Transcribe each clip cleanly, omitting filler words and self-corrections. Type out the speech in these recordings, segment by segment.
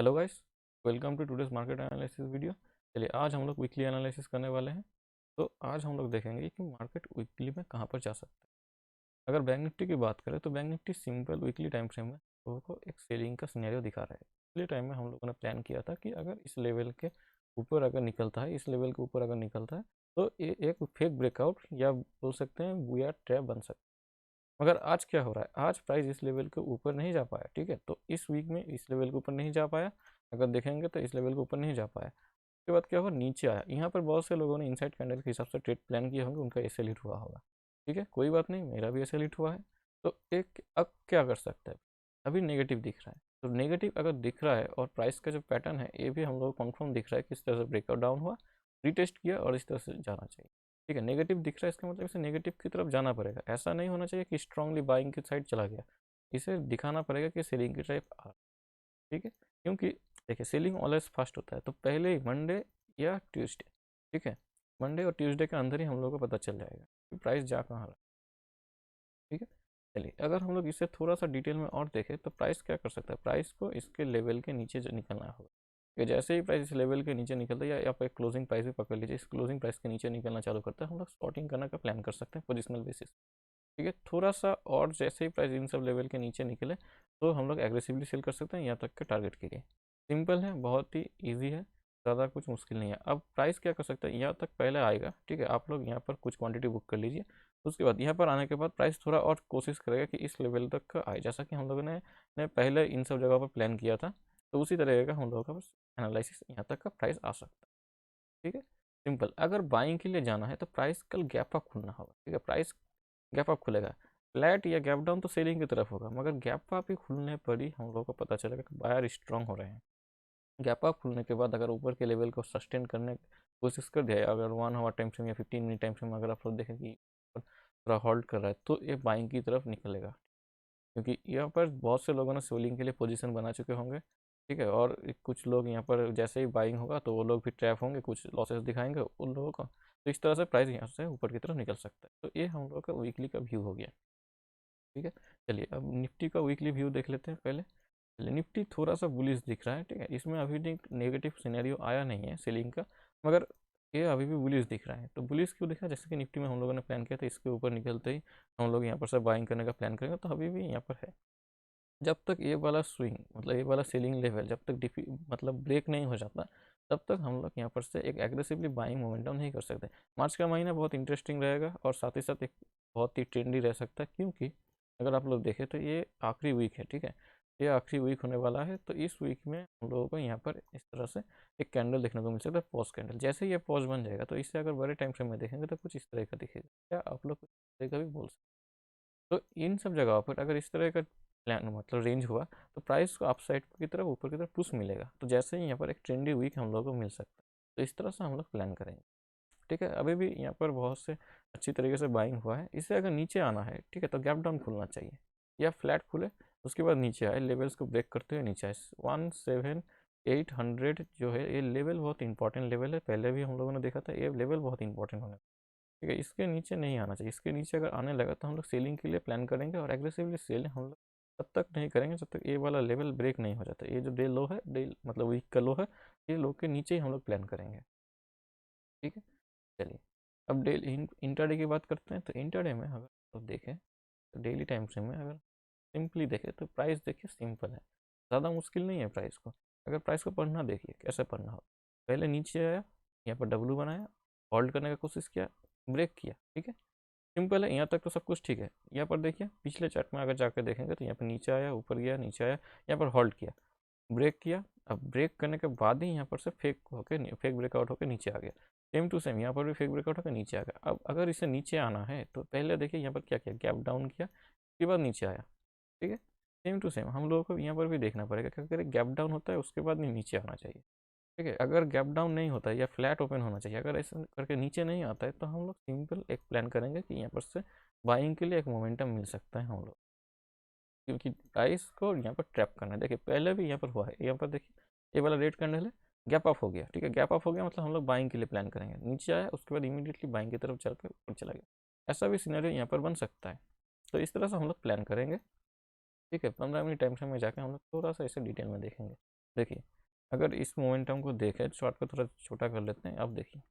Hello guys, welcome to today's market analysis video. चलिए आज हम लोग वीकली एनालिसिस करने वाले हैं। तो आज हम लोग देखेंगे कि मार्केट वीकली में कहाँ पर जा सकता है। अगर बैंक निफ्टी की बात करें तो bank Nifty simple weekly time frame में लोगों को एक सेलिंग का सिनेरियो दिखा रहा है। पिछले टाइम में हम लोगों ने प्लान किया था कि अगर इस लेवल के ऊपर अगर निकलता है, इस लेवल के ऊपर अगर निकलता है तो ये एक फेक ब्रेकआउट या बोल सकते हैं बुया ट्रैप बन सकता है। मगर आज क्या हो रहा है, आज प्राइस इस लेवल के ऊपर नहीं जा पाया। ठीक है, तो इस वीक में इस लेवल के ऊपर नहीं जा पाया। अगर देखेंगे तो इस लेवल के ऊपर नहीं जा पाया। उसके बाद क्या हुआ, नीचे आया। यहाँ पर बहुत से लोगों ने इनसाइड कैंडल के हिसाब से ट्रेड प्लान किए होंगे, उनका ऐसे हिट हुआ होगा। ठीक है, कोई बात नहीं, मेरा भी ऐसे हिट हुआ है। तो एक अब क्या कर सकते हैं, अभी नेगेटिव दिख रहा है। तो नेगेटिव अगर दिख रहा है और प्राइस का जो पैटर्न है ये भी हम लोग कन्फर्म दिख रहा है कि इस तरह से ब्रेकआउट डाउन हुआ, रिटेस्ट किया और इस तरह से जाना चाहिए। ठीक है, नेगेटिव दिख रहा है, इसका मतलब इसे नेगेटिव की तरफ जाना पड़ेगा। ऐसा नहीं होना चाहिए कि स्ट्रांगली बाइंग की साइड चला गया। इसे दिखाना पड़ेगा कि सेलिंग की टाइप आ। ठीक है, क्योंकि देखिए सेलिंग ऑलवेज फास्ट होता है, तो पहले ही मंडे या ट्यूसडे, ठीक है, मंडे और ट्यूसडे के अंदर ही हम लोग को पता चल जाएगा कि प्राइस जा कहाँ रहा है। ठीक है, चलिए अगर हम लोग इसे थोड़ा सा डिटेल में और देखें तो प्राइस क्या कर सकता है, प्राइस को इसके लेवल के नीचे निकलना होगा। कि जैसे ही प्राइस इस लेवल के नीचे निकलता है, या आप एक क्लोजिंग प्राइस भी पकड़ लीजिए, इस क्लोजिंग प्राइस के नीचे निकलना चालू करता है, हम लोग शॉर्टिंग करने का प्लान कर सकते हैं पोजिशनल बेसिस। ठीक है, थोड़ा सा और जैसे ही प्राइस इन सब लेवल के नीचे निकले तो हम लोग एग्रेसिवली सेल कर सकते हैं यहाँ तक के टारगेट के लिए। सिंपल है, बहुत ही ईजी है, ज़्यादा कुछ मुश्किल नहीं है। अब प्राइस क्या कर सकता है, यहाँ तक पहले आएगा। ठीक है, आप लोग यहाँ पर कुछ क्वांटिटी बुक कर लीजिए। उसके बाद यहाँ पर आने के बाद प्राइस थोड़ा और कोशिश करेगा कि इस लेवल तक का आए, जैसा कि हम लोगों ने पहले इन सब जगह पर प्लान किया था। तो उसी तरह का हम लोगों का बस एनालिसिस, यहाँ तक का प्राइस आ सकता है। ठीक है, सिंपल। अगर बाइंग के लिए जाना है तो प्राइस कल गैप अप खुलना होगा। ठीक है, प्राइस गैप अप खुलेगा, फ्लैट या गैप डाउन तो सेलिंग की तरफ होगा, मगर गैप अप ही खुलने पर ही हम लोगों को पता चलेगा कि बायर स्ट्रांग हो रहे हैं। गैप अप खुलने के बाद अगर ऊपर के लेवल को सस्टेन करने की कोशिश कर दिया, अगर 1 आवर टाइम फ्रेम या 15 मिनट टाइम फ्रेम अगर आप लोग देखें कि थोड़ा होल्ड कर रहा है, तो ये बाइंग की तरफ निकलेगा। क्योंकि यहाँ पर बहुत से लोगों ने सेलिंग के लिए पोजीशन बना चुके होंगे। ठीक है, और कुछ लोग यहाँ पर जैसे ही बाइंग होगा तो वो लोग भी ट्रैप होंगे, कुछ लॉसेस दिखाएंगे उन लोगों को। तो इस तरह से प्राइस यहाँ से ऊपर की तरफ निकल सकता है। तो ये हम लोगों का वीकली का व्यू हो गया। ठीक है, चलिए अब निफ्टी का वीकली व्यू देख लेते हैं पहले। चलिए, निफ्टी थोड़ा सा बुलिश दिख रहा है। ठीक है, इसमें अभी तक नेगेटिव सिनेरियो आया नहीं है सेलिंग का, मगर ये अभी भी बुलिश दिख रहा है। तो बुलिश क्यों दिख रहा है, जैसे कि निफ्टी में हम लोगों ने प्लान किया था, इसके ऊपर निकलते ही हम लोग यहाँ पर से बाइंग करने का प्लान करेंगे, तो अभी भी यहाँ पर है। जब तक ये वाला स्विंग मतलब ये वाला सेलिंग लेवल जब तक डिफी मतलब ब्रेक नहीं हो जाता, तब तक हम लोग यहाँ पर से एक एग्रेसिवली बाइंग मोमेंटम नहीं कर सकते। मार्च का महीना बहुत इंटरेस्टिंग रहेगा और साथ ही साथ एक बहुत ही ट्रेंडी रह सकता है, क्योंकि अगर आप लोग देखें तो ये आखिरी वीक है। ठीक है, ये आखिरी वीक होने वाला है, तो इस वीक में हम लोगों को यहाँ पर इस तरह से एक कैंडल देखने को मिल सकता है, पॉज कैंडल। जैसे ही ये पॉज बन जाएगा तो इससे अगर बड़े टाइम फ्रेम में देखेंगे तो कुछ इस तरह का दिखेगा। क्या आप लोग कुछ इस तरह का भी बोल सकते हैं। तो इन सब जगहों पर अगर इस तरह का प्लान मतलब रेंज हुआ, तो प्राइस को अपसाइड की तरफ ऊपर की तरफ पुश मिलेगा। तो जैसे ही यहाँ पर एक ट्रेंडी वीक हम लोग को मिल सकता है, तो इस तरह से हम लोग प्लान करेंगे। ठीक है, अभी भी यहाँ पर बहुत से अच्छी तरीके से बाइंग हुआ है। इसे अगर नीचे आना है, ठीक है, तो गैप डाउन खुलना चाहिए या फ्लैट खुले, उसके बाद नीचे आए, लेवल्स को ब्रेक करते हुए नीचे आए। 17800 जो है ये लेवल बहुत इंपॉर्टेंट लेवल है, पहले भी हम लोगों ने देखा था, ये लेवल बहुत इंपॉर्टेंट होने। ठीक है, इसके नीचे नहीं आना चाहिए। इसके नीचे अगर आने लगा तो हम लोग सेलिंग के लिए प्लान करेंगे, और एग्रेसिवली सेल हम लोग तब तक नहीं करेंगे जब तक ये वाला लेवल ब्रेक नहीं हो जाता। ये जो डे लो है, डे मतलब वीक का लो है, ये लो के नीचे ही हम लोग प्लान करेंगे। ठीक है, चलिए अब डे इंटरडे की बात करते हैं। तो इंटरडे में अगर तो देखें तो डेली टाइम फ्रेम में अगर सिंपली देखें तो प्राइस देखिए सिंपल है, ज़्यादा मुश्किल नहीं है प्राइस को। अगर प्राइस को पढ़ना देखिए कैसे पढ़ना हो, पहले नीचे आया, यहाँ पर डब्लू बनाया, होल्ड करने का कोशिश किया, ब्रेक किया। ठीक है, सिंपल है, यहाँ तक तो सब कुछ ठीक है। यहाँ पर देखिए पिछले चार्ट में अगर जाकर देखेंगे तो यहाँ पर नीचे आया, ऊपर गया, नीचे आया, यहाँ पर होल्ड किया, ब्रेक किया। अब ब्रेक करने के बाद ही यहाँ पर से फेक ब्रेकआउट होकर नीचे आ गया। सेम टू सेम यहाँ पर भी फेक ब्रेकआउट होकर नीचे आ गया। अब अगर इसे नीचे आना है तो पहले देखिए यहाँ पर क्या किया, गैप डाउन किया, उसके बाद नीचे आया। ठीक है, सेम टू सेम हम लोगों को यहाँ पर भी देखना पड़ेगा कि अगर गैप डाउन होता है उसके बाद नहीं नीचे आना चाहिए। ठीक है, अगर गैप डाउन नहीं होता है या फ्लैट ओपन होना चाहिए, अगर ऐसा करके नीचे नहीं आता है, तो हम लोग सिंपल एक प्लान करेंगे कि यहाँ पर से बाइंग के लिए एक मोमेंटम मिल सकता है हम लोग, क्योंकि प्राइस को यहाँ पर ट्रैप करना है। देखिए पहले भी यहाँ पर हुआ है, यहाँ पर देखिए ये वाला रेड कैंडल है, गैप अप हो गया। ठीक है, गैप अप हो गया मतलब हम लोग बाइंग के लिए प्लान करेंगे, नीचे आया उसके बाद इमीडिएटली बाइंग की तरफ चल के ऊपर चला गया। ऐसा भी सिनेरियो यहाँ पर बन सकता है। तो इस तरह से हम लोग प्लान करेंगे। ठीक है, 15 मिनट टाइम फ्रेम में जाकर हम लोग थोड़ा सा इसे डिटेल में देखेंगे। देखिए अगर इस मोमेंटम को देखें, चार्ट को थोड़ा छोटा कर लेते हैं। अब देखिए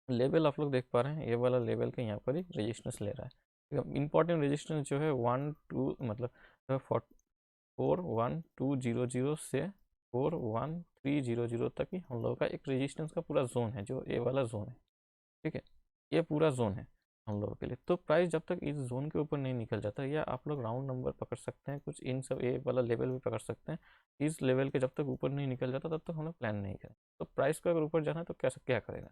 लेवल आप लोग देख पा रहे हैं, ये वाला लेवल के यहाँ पर ही रेजिस्टेंस ले रहा है। ठीक है, इंपॉर्टेंट रेजिस्टेंस जो है 1 2 मतलब 41200 से 41300 तक ही हम लोगों का एक रेजिस्टेंस का पूरा जोन है, जो ए वाला जोन है। ठीक है, ये पूरा जोन है हम लोगों के लिए। तो प्राइस जब तक इस जोन के ऊपर नहीं निकल जाता, या आप लोग राउंड नंबर पकड़ सकते हैं कुछ, इन सब ए वाला लेवल भी पकड़ सकते हैं, इस लेवल के जब तक ऊपर नहीं निकल जाता तब तक हम लोग प्लान नहीं करें। तो प्राइस को अगर ऊपर जाना है तो क्या क्या करेगा,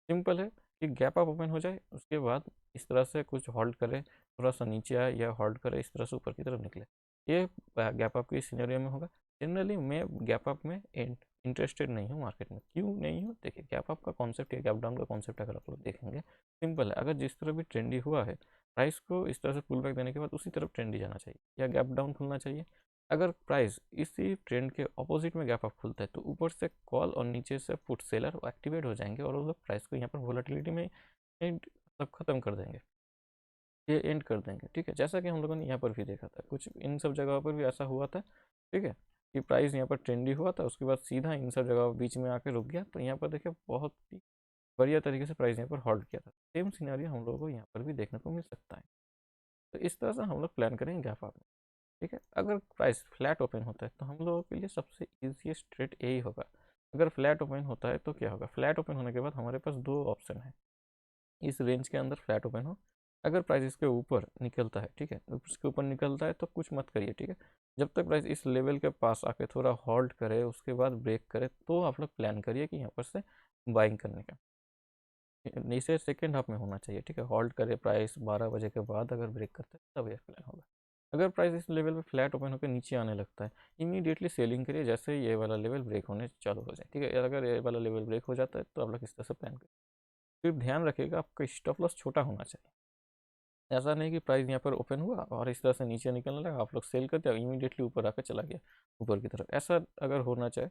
सिंपल है कि गैप अप ओपन हो जाए, उसके बाद इस तरह से कुछ होल्ड करे, थोड़ा सा नीचे आए या होल्ड करे, इस तरह से ऊपर की तरफ निकले, ये गैप अप की सिनेरियो में होगा। जनरली मैं गैप अप में इंटरेस्टेड नहीं हूँ मार्केट में। क्यों नहीं हूँ, देखिए गैप अप का कॉन्सेप्ट या गैप डाउन का कॉन्सेप्ट अगर आप लोग देखेंगे, सिंपल है। अगर जिस तरह भी ट्रेंडी हुआ है, प्राइस को इस तरह से पुल बैक देने के बाद उसी तरफ ट्रेंडी जाना चाहिए या गैप डाउन खुलना चाहिए। अगर प्राइस इसी ट्रेंड के ऑपोजिट में गैप अप खुलता है तो ऊपर से कॉल और नीचे से पुट सेलर एक्टिवेट हो जाएंगे और वो लोग प्राइस को यहाँ पर वोलेटिलिटी में सब खत्म कर देंगे, ये एंड कर देंगे। ठीक है, जैसा कि हम लोगों ने यहाँ पर भी देखा था, कुछ इन सब जगहों पर भी ऐसा हुआ था। ठीक है, कि प्राइस यहाँ पर ट्रेंडी हुआ था, उसके बाद सीधा इन सब जगह बीच में आके रुक गया। तो यहाँ पर देखिए बहुत ही बढ़िया तरीके से प्राइस यहाँ पर होल्ड किया था। सेम सिनेरियो हम लोगों को यहाँ पर भी देखने को मिल सकता है। तो इस तरह से हम लोग प्लान करेंगे गैप अप में। ठीक है, अगर प्राइस फ्लैट ओपन होता है तो हम लोगों के लिए सबसे ईजीएस्ट ट्रेड यही होगा। अगर फ्लैट ओपन होता है तो क्या होगा, फ्लैट ओपन होने के बाद हमारे पास दो ऑप्शन है, इस रेंज के अंदर फ्लैट ओपन हो। अगर प्राइस इसके ऊपर निकलता है, ठीक है, इसके ऊपर निकलता है तो कुछ मत करिए। ठीक है, जब तक प्राइस इस लेवल के पास आके थोड़ा होल्ड करे, उसके बाद ब्रेक करे, तो आप लोग प्लान करिए कि यहाँ पर से बाइंग करने का। इसे सेकेंड हाफ में होना चाहिए। ठीक है, होल्ड करे प्राइस 12 बजे के बाद, अगर ब्रेक करता है तब यह प्लान होगा। अगर प्राइस इस लेवल पे फ्लैट ओपन होकर नीचे आने लगता है, इमीडिएटली सेलिंग करिए जैसे ही ये वाला लेवल ब्रेक होने चालू हो जाए। ठीक है, अगर ये वाला लेवल ब्रेक हो जाता है तो आप लोग इस तरह से प्लान करिए। फिर ध्यान रखिएगा आपका स्टॉप लॉस छोटा होना चाहिए। ऐसा नहीं कि प्राइस यहाँ पर ओपन हुआ और इस तरह से नीचे निकलने लगा, आप लोग सेल करते और इमीडिएटली ऊपर आकर चला गया ऊपर की तरफ। ऐसा अगर होना चाहे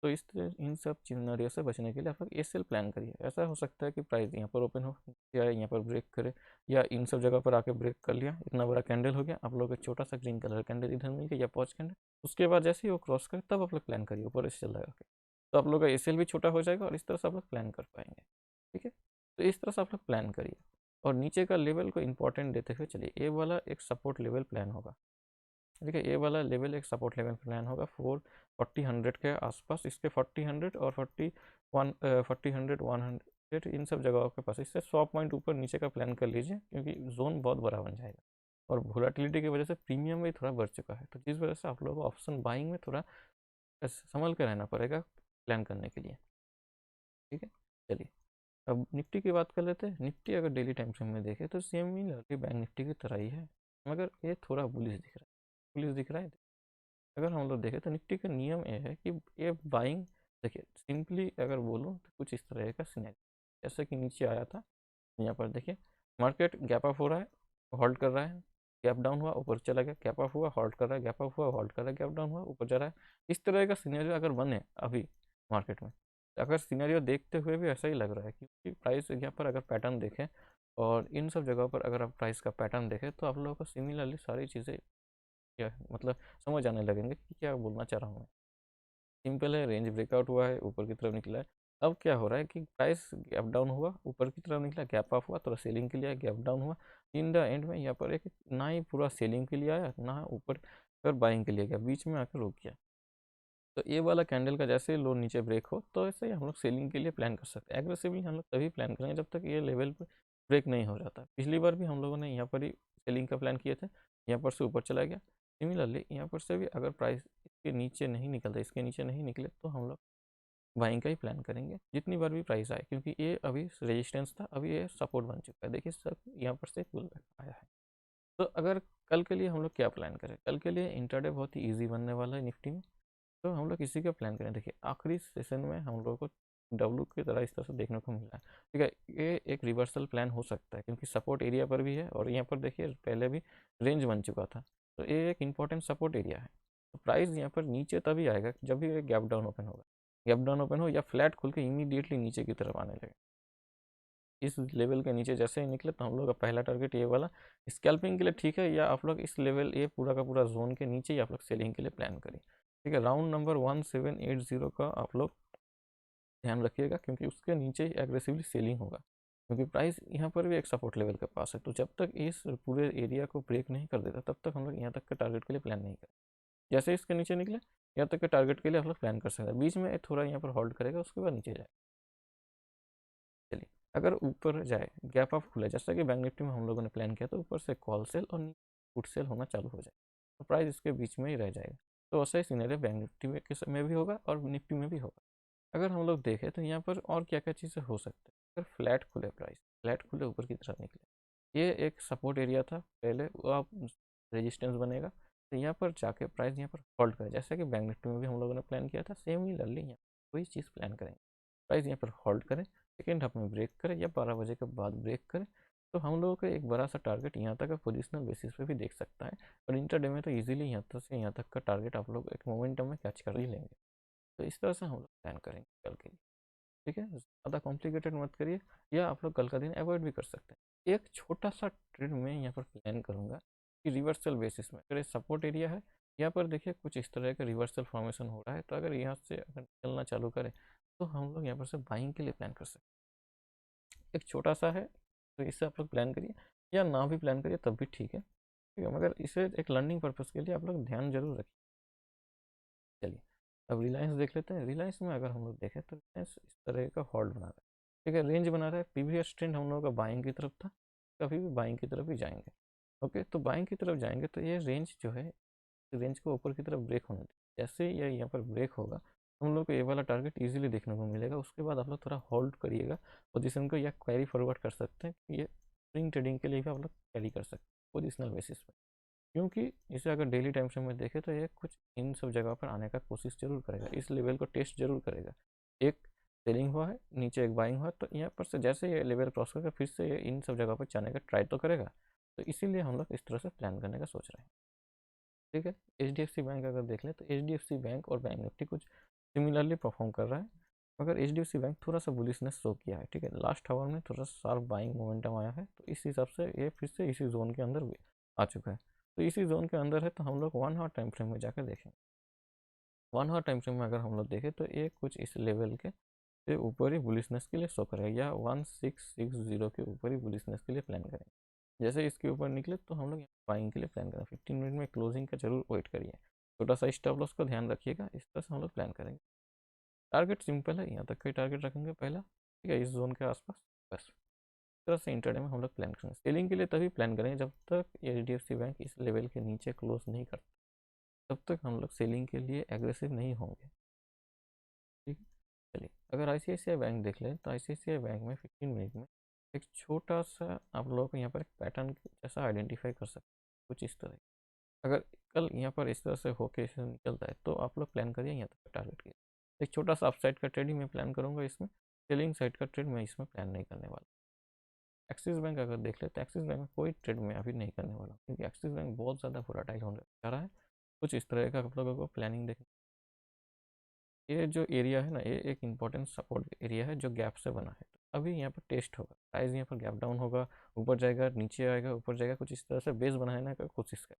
तो इन सब सिनेरियो से बचने के लिए आप लोग एसएल प्लान करिए। ऐसा हो सकता है कि प्राइस यहाँ पर ओपन हो या यहाँ पर ब्रेक करे या इन सब जगह पर आके ब्रेक कर लिया, इतना बड़ा कैंडल हो गया, आप लोग एक छोटा सा ग्रीन कलर कैंडल इधर मिल गया या पॉच कैंडल, उसके बाद जैसे ही वो क्रॉस करे तब आप लोग प्लान करिए ऊपर एसएल लगा के। तो आप लोग का एसएल भी छोटा हो जाएगा और इस तरह से आप लोग प्लान कर पाएंगे। ठीक है, तो इस तरह से आप लोग प्लान करिए और नीचे का लेवल को इंपॉर्टेंट देते हुए चलिए। ए वाला एक सपोर्ट लेवल प्लान होगा। ठीक है, ए वाला लेवल एक सपोर्ट लेवल प्लान होगा 40 100 के आसपास, इसके 40 100 और 40 100 इन सब जगहों के पास, इससे 100 पॉइंट ऊपर नीचे का प्लान कर लीजिए, क्योंकि जोन बहुत बड़ा बन जाएगा और वोलेटिलिटी की वजह से प्रीमियम भी थोड़ा बढ़ चुका है। तो जिस वजह से आप लोगों को ऑप्शन बाइंग में थोड़ा संभल कर रहना पड़ेगा प्लान करने के लिए। ठीक है, चलिए अब निफ्टी की बात कर लेते हैं। निफ्टी अगर डेली टाइम फ्रेम में देखें तो सेम ही लगती बैंक निफ्टी की तरह ही है, मगर ये थोड़ा बुलिश दिख रहा है। बुलिश दिख रहा है। अगर हम लोग देखें तो निफ्टी का नियम ये है कि ये बाइंग, देखिए सिंपली अगर बोलूँ तो कुछ इस तरह का सिनेरियो, जैसे कि नीचे आया था, यहाँ पर देखिए मार्केट गैप अप हो रहा है, होल्ड कर रहा है, गैप डाउन हुआ ऊपर चला गया, गैप अप हुआ होल्ड कर रहा है, गैप अप हुआ होल्ड कर रहा है, गैप डाउन हुआ ऊपर जा रहा है। इस तरह का सिनेरियो अगर बने अभी मार्केट में, अगर सिनेरियो देखते हुए भी ऐसा ही लग रहा है, क्योंकि प्राइस यहाँ पर अगर पैटर्न देखें और इन सब जगहों पर अगर आप प्राइस का पैटर्न देखें तो आप लोगों को सिमिलरली सारी चीज़ें क्या मतलब समझ आने लगेंगे कि क्या बोलना चाह रहा हूँ मैं। सिंपल है, रेंज ब्रेकआउट हुआ है, ऊपर की तरफ निकला है। अब क्या हो रहा है कि प्राइस गैप डाउन हुआ, ऊपर की तरफ निकला, गैप अप हुआ, थोड़ा सेलिंग के लिए आया, गैप डाउन हुआ। इन द एंड में यहाँ पर एक ना ही पूरा सेलिंग के लिए आया ना ऊपर पर बाइंग के लिए गया, बीच में आकर रुक गया। तो ये वाला कैंडल का जैसे लो नीचे ब्रेक हो तो ऐसे ही हम लोग सेलिंग के लिए प्लान कर सकते हैं। एग्रेसिवली हम लोग तभी प्लान करेंगे जब तक ये लेवल पर ब्रेक नहीं हो जाता। पिछली बार भी हम लोगों ने यहाँ पर ही सेलिंग का प्लान किए थे, यहाँ पर से ऊपर चला गया। सिमिलरली यहाँ पर से भी अगर प्राइस इसके नीचे नहीं निकलता, इसके नीचे नहीं निकले, तो हम लोग बाइंग का ही प्लान करेंगे जितनी बार भी प्राइस आए, क्योंकि ये अभी रेजिस्टेंस था, अभी ये सपोर्ट बन चुका है। देखिए सब यहाँ पर से पुल बैक आया है। तो अगर कल के लिए हम लोग क्या प्लान करें, कल के लिए इंटरडे बहुत ही ईजी बनने वाला है निफ्टी में। तो हम लोग इसी का प्लान करें। देखिए आखिरी सेशन में हम लोगों को डब्लू की तरह इस तरह से देखने को मिला है। ठीक है, ये एक रिवर्सल प्लान हो सकता है क्योंकि सपोर्ट एरिया पर भी है और यहाँ पर देखिए पहले भी रेंज बन चुका था, तो ये एक इंपॉर्टेंट सपोर्ट एरिया है। तो प्राइस यहाँ पर नीचे तभी आएगा जब भी गैप डाउन ओपन होगा, गैप डाउन ओपन हो या फ्लैट खुल के इमीडिएटली नीचे की तरफ आने लगे। इस लेवल के नीचे जैसे ही निकले तो हम लोग का पहला टारगेट ये वाला स्कैल्पिंग के लिए ठीक है, या आप लोग इस लेवल ये पूरा का पूरा जोन के नीचे ही आप लोग सेलिंग के लिए प्लान करें। ठीक है, राउंड नंबर 1780 का आप लोग ध्यान रखिएगा, क्योंकि उसके नीचे ही एग्रेसिवली सेलिंग होगा, क्योंकि प्राइस यहाँ पर भी एक सपोर्ट लेवल के पास है। तो जब तक इस पूरे एरिया को ब्रेक नहीं कर देता तब तक हम लोग यहाँ तक के टारगेट के लिए प्लान नहीं करें। जैसे इसके नीचे निकले यहाँ तक के टारगेट के लिए आप लोग प्लान कर सकते हैं, बीच में थोड़ा यहाँ पर होल्ड करेगा, उसके बाद नीचे जाए। चलिए, अगर ऊपर जाए, गैप अप खुला, जैसा कि बैंक निफ्टी में हम लोगों ने प्लान किया, तो ऊपर से कॉल सेल और पुट सेल होना चालू हो जाए, तो प्राइस इसके बीच में ही रह जाएगा। तो वैसा ही सीनरी बैंक निफ्टी में भी होगा और निफ्टी में भी होगा। अगर हम लोग देखें तो यहाँ पर और क्या क्या चीज़ें हो सकती है। अगर फ्लैट खुले, प्राइस फ्लैट खुले ऊपर की तरफ निकले, ये एक सपोर्ट एरिया था पहले, वो आप रेजिस्टेंस बनेगा, तो यहाँ पर जाके प्राइस यहाँ पर होल्ड करे, जैसे कि बैंक निफ्टी में भी हम लोगों ने प्लान किया था, सेम ही लर्ली यहाँ वही चीज़ प्लान करेंगे। प्राइस यहाँ पर होल्ड करें, सेकेंड हाफ में ब्रेक करे या 12 बजे के बाद ब्रेक करे, तो हम लोगों का एक बड़ा सा टारगेट यहाँ तक का पोजिशनल बेसिस पे भी देख सकता है। और इंटरडे में तो इजीली यहाँ तक से यहाँ तक का टारगेट आप लोग एक मोमेंटम में कैच कर ही लेंगे। तो इस तरह से हम लोग प्लान करेंगे कल के लिए। ठीक है, ज़्यादा कॉम्प्लिकेटेड मत करिए, या आप लोग कल का दिन अवॉइड भी कर सकते हैं। एक छोटा सा ट्रेड में यहाँ पर प्लान करूँगा कि रिवर्सल बेसिस में, अगर ये सपोर्ट एरिया है, यहाँ पर देखिए कुछ इस तरह का रिवर्सल फॉर्मेशन हो रहा है, तो अगर यहाँ से अगर चलना चालू करे तो हम लोग यहाँ पर से बाइंग के लिए प्लान कर सकते हैं। एक छोटा सा है, तो इससे आप लोग प्लान करिए, या ना भी प्लान करिए तब भी ठीक है, ठीक है, मगर इसे एक लर्निंग पर्पज़ के लिए आप लोग ध्यान जरूर रखिए। चलिए, अब रिलायंस देख लेते हैं। रिलायंस में अगर हम लोग देखें तो रिलायंस इस तरह का होल्ड बना रहा है, ठीक है, रेंज बना रहा है। प्रीवियस ट्रेंड हम लोगों का बाइंग की तरफ था, कभी भी बाइंग की तरफ ही जाएंगे। ओके, तो बाइंग की तरफ जाएंगे तो ये रेंज जो है, रेंज को ऊपर की तरफ ब्रेक होने दें। जैसे ये यहाँ पर ब्रेक होगा, हम लोग को ये वाला टारगेट इजीली देखने को मिलेगा। उसके बाद आप लोग थोड़ा होल्ड करिएगा पोजीशन को, या कैरी फॉरवर्ड कर सकते हैं कि ये स्विंग ट्रेडिंग के लिए भी आप लोग कैरी कर सकते हैं पोजिशनल बेसिस पे। क्योंकि इसे अगर डेली टाइम फ्रेम में देखें तो ये कुछ इन सब जगह पर आने का कोशिश जरूर करेगा, इस लेवल को टेस्ट जरूर करेगा। एक सेलिंग हुआ है, नीचे एक बाइंग हुआ, तो यहाँ पर से जैसे ये लेवल क्रॉस करेगा फिर से ये इन सब जगह पर जाने का ट्राई तो करेगा। तो इसीलिए हम लोग इस तरह से प्लान करने का सोच रहे हैं। ठीक है, एच बैंक अगर देख लें तो एच बैंक और बैंक निफ्टी कुछ सिमिलरली परफॉर्म कर रहा है, मगर एच बैंक थोड़ा सा बुलिशनेस शो किया है। ठीक है, लास्ट आवर में थोड़ा सा शार्प बाइंग मोमेंटम आया है, तो इस हिसाब से ये फिर से इसी जोन के अंदर आ चुका है। तो इसी जोन के अंदर है, तो हम लोग 1 आवर टाइम फ्रेम में जाकर देखेंगे। 1 आवर टाइम फ्रेम में अगर हम लोग देखें तो ये कुछ इस लेवल के ऊपर ही बुलिशनेस के लिए शो करेगा, या 1660 के ऊपर ही बुलिशनेस के लिए प्लान करेंगे। जैसे इसके ऊपर निकले तो हम लोग बाइंग के लिए प्लान करें। 15 मिनट में क्लोजिंग का जरूर वेट करिए, छोटा सा स्टॉप लॉस का ध्यान रखिएगा। इस तरह से हम लोग प्लान करेंगे। टारगेट सिंपल है, यहाँ तक का टारगेट रखेंगे पहला, ठीक है, इस जोन के आसपास, बस। इस तरह से इंटरडे में हम लोग प्लान करेंगे। सेलिंग के लिए तभी प्लान करेंगे जब तक एच बैंक इस लेवल के नीचे क्लोज नहीं करता, तब तक हम लोग सेलिंग के लिए एग्रेसिव नहीं होंगे। ठीक है, चलिए, अगर ICICI बैंक देख लें तो ICICI बैंक में 15 मिनट में एक छोटा सा आप लोगों को यहाँ पर एक पैटर्न जैसा आइडेंटिफाई कर सकते हैं, कुछ इस तरह। अगर कल यहाँ पर इस तरह से होके इसे निकलता है तो आप लोग प्लान करिए यहाँ तक टारगेट के। एक छोटा सा अपसाइड का ट्रेड ही मैं प्लान करूँगा इसमें, सेलिंग साइड का ट्रेड मैं इसमें प्लान नहीं करने वाला। एक्सिस बैंक अगर देख ले तो एक्सिस बैंक में कोई ट्रेड मैं अभी नहीं करने वाला, क्योंकि एक्सिस बैंक बहुत ज़्यादा वोलेटाइल होने जा रहा है। कुछ इस तरह का आप लोगों को प्लानिंग देख, ये जो एरिया है ना, ये एक इंपॉर्टेंट सपोर्ट एरिया है जो गैप से बना है। तो अभी यहाँ पर टेस्ट होगा, प्राइस यहाँ पर गैप डाउन होगा, ऊपर जाएगा, नीचे आएगा, ऊपर जाएगा, कुछ इस तरह से बेस बनाने का कोशिश करें।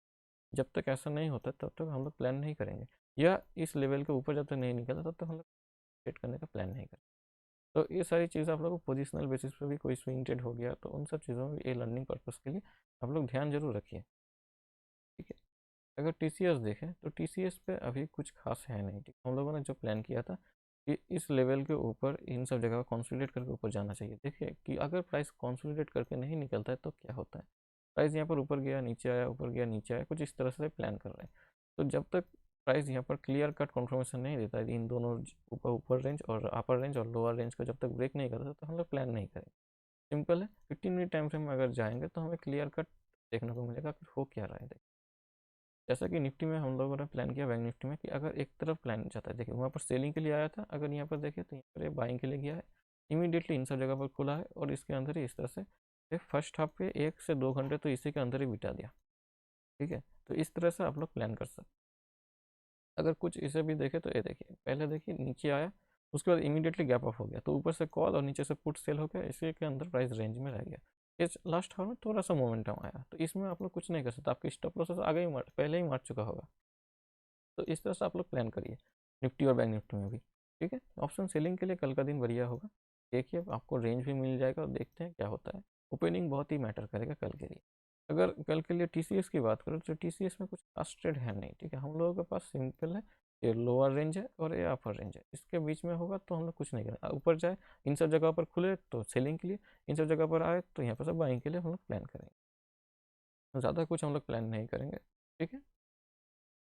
जब तक ऐसा नहीं होता तब तक हम लोग प्लान नहीं करेंगे, या इस लेवल के ऊपर जब तक नहीं निकलता तब तक हम लोग ट्रेड करने का प्लान नहीं करें। तो ये सारी चीज़ आप लोग को पोजिशनल बेसिस पे भी कोई स्विंग ट्रेड हो गया तो उन सब चीज़ों में ये लर्निंग पर्पज़ के लिए आप लोग ध्यान जरूर रखिए। ठीक है, अगर TCS देखें तो TCS पे अभी कुछ खास है नहीं। ठीक, हम लोगों ने जो प्लान किया था कि इस लेवल के ऊपर इन सब जगह कंसोलिडेट करके ऊपर जाना चाहिए। देखिए कि अगर प्राइस कंसोलिडेट करके नहीं निकलता है तो क्या होता है, प्राइस यहाँ पर ऊपर गया, नीचे आया, ऊपर गया, नीचे आया, कुछ इस तरह से प्लान कर रहे हैं। तो जब तक प्राइस यहाँ पर क्लियर कट कन्फर्मेशन नहीं देता है इन दोनों ऊपर ऊपर रेंज और अपर रेंज और लोअर रेंज को जब तक ब्रेक नहीं करता तो हम लोग प्लान नहीं करेंगे। सिंपल है, 15 मिनट टाइम फ्रेम में अगर जाएंगे तो हमें क्लियर कट देखने को मिलेगा कि हो क्या रहा है। जैसा कि निफ्टी में हम लोगों ने प्लान किया, बैंक निफ्टी में, कि अगर एक तरफ प्लान जाता है, देखिए वहाँ पर सेलिंग के लिए आया था, अगर यहाँ पर देखें तो यहाँ पर बाइंग के लिए गया है, इमीडिएटली इन सब जगह पर खुला है और इसके अंदर ही इस तरह से फर्स्ट हाफ पे 1 से 2 घंटे तो इसी के अंदर ही बिता दिया। ठीक है, तो इस तरह से आप लोग प्लान कर सकते। अगर कुछ इसे भी देखें तो ये देखिए, पहले देखिए नीचे आया, उसके बाद इमीडिएटली गैप अप हो गया, तो ऊपर से कॉल और नीचे से पुट सेल हो गया, इसी के अंदर प्राइस रेंज में रह गया। इस लास्ट हावर में थोड़ा सा मोमेंटम आया, तो इसमें आप लोग कुछ नहीं कर सकते, आपकी स्टॉप लॉस आगे ही पहले ही मार चुका होगा। तो इस तरह से आप लोग प्लान करिए निफ्टी और बैंक निफ्टी में भी। ठीक है, ऑप्शन सेलिंग के लिए कल का दिन बढ़िया होगा। देखिए आपको रेंज भी मिल जाएगा और देखते हैं क्या होता है। ओपनिंग बहुत ही मैटर करेगा कल के लिए। अगर कल के लिए टीसीएस की बात करें तो टीसीएस में कुछ खास ट्रेड है नहीं। ठीक है, हम लोगों के पास सिंपल है, ये लोअर रेंज है और ये अपर रेंज है, इसके बीच में होगा तो हम लोग कुछ नहीं करें। ऊपर जाए इन सब जगह पर खुले तो सेलिंग के लिए, इन सब जगह पर आए तो यहाँ पर सब बाइंग के लिए हम लोग प्लान करेंगे। ज़्यादा कुछ हम लोग प्लान नहीं करेंगे। ठीक है।